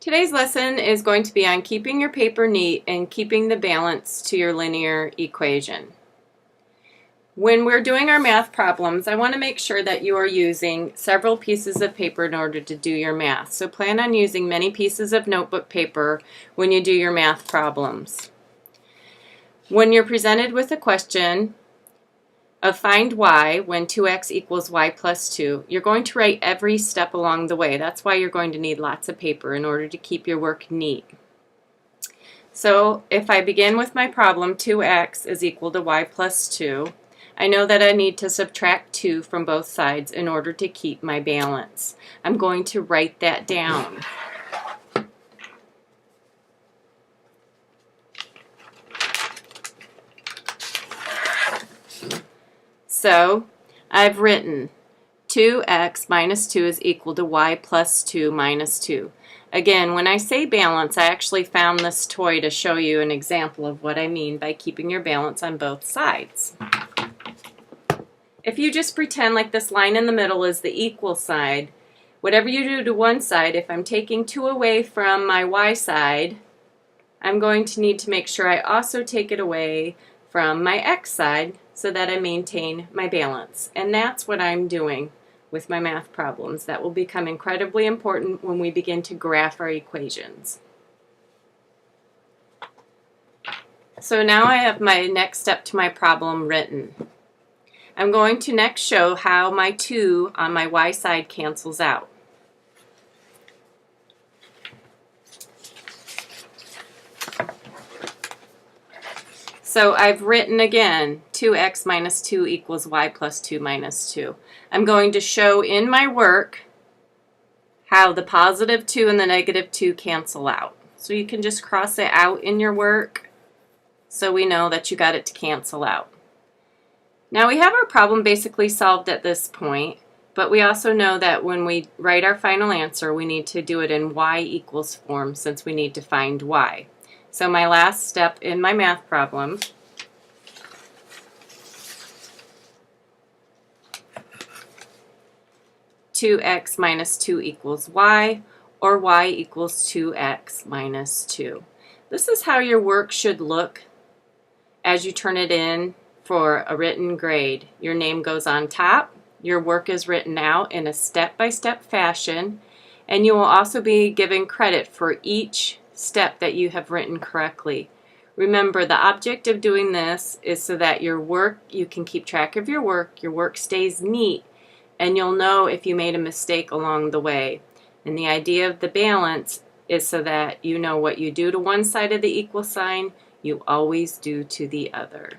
Today's lesson is going to be on keeping your paper neat and keeping the balance to your linear equation. When we're doing our math problems, I want to make sure that you are using several pieces of paper in order to do your math. So plan on using many pieces of notebook paper when you do your math problems. When you're presented with a question of find y when 2x equals y plus 2, you're going to write every step along the way. That's why you're going to need lots of paper in order to keep your work neat. So if I begin with my problem, 2x is equal to y plus 2, I know that I need to subtract 2 from both sides in order to keep my balance. I'm going to write that down. So I've written 2x minus 2 is equal to y plus 2 minus 2. Again, when I say balance, I actually found this toy to show you an example of what I mean by keeping your balance on both sides. If you just pretend like this line in the middle is the equal side, whatever you do to one side, if I'm taking 2 away from my y side, I'm going to need to make sure I also take it away from my x side so that I maintain my balance. And that's what I'm doing with my math problems. That will become incredibly important when we begin to graph our equations. So now I have my next step to my problem written. I'm going to next show how my 2 on my y side cancels out. So I've written again 2x minus 2 equals y plus 2 minus 2. I'm going to show in my work how the positive 2 and the negative 2 cancel out. So you can just cross it out in your work so we know that you got it to cancel out. Now we have our problem basically solved at this point, but we also know that when we write our final answer we need to do it in y equals form since we need to find y. So my last step in my math problem (2x minus 2 equals y) or y equals 2x minus 2. This is how your work should look as you turn it in for a written grade. Your name goes on top, your work is written out in a step-by-step fashion, and you will also be given credit for each step that you have written correctly. Remember, the object of doing this is so that your work, you can keep track of your work stays neat, and you'll know if you made a mistake along the way. And the idea of the balance is so that you know what you do to one side of the equal sign, you always do to the other.